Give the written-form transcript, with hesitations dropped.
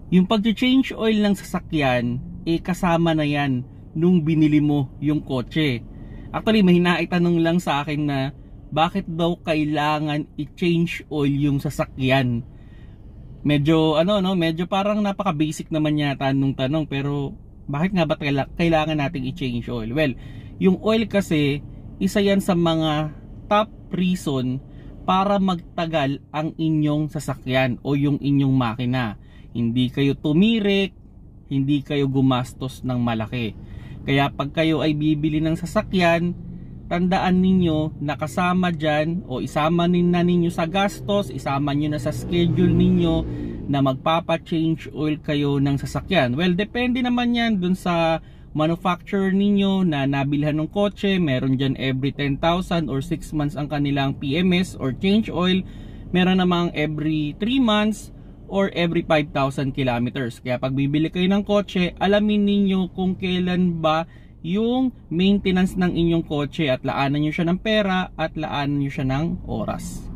Yung pag-change oil ng sasakyan, kasama na yan nung binili mo yung kotse. Actually, may naitanong lang sa akin na bakit daw kailangan i-change oil yung sasakyan. Medyo medyo parang napaka-basic naman yata nung tanong, pero bakit nga ba kailangan nating i-change oil? Well, yung oil kasi isa yan sa mga top reason para magtagal ang inyong sasakyan o yung inyong makina. Hindi kayo tumirik, hindi kayo gumastos ng malaki. Kaya pag kayo ay bibili ng sasakyan, tandaan ninyo na kasama dyan o isama na ninyo sa gastos, isama nyo na sa schedule ninyo na magpapa-change oil kayo ng sasakyan. Well, depende naman yan dun sa manufacturer ninyo na nabilhan ng kotse. Meron dyan every 10,000 or 6 months ang kanilang PMS or change oil. Meron namang every 3 months or every 5,000 kilometers. Kaya pag bibili kayo ng kotse, alamin ninyo kung kailan ba yung maintenance ng inyong kotse at laanan nyo siya ng pera at laanan nyo siya ng oras.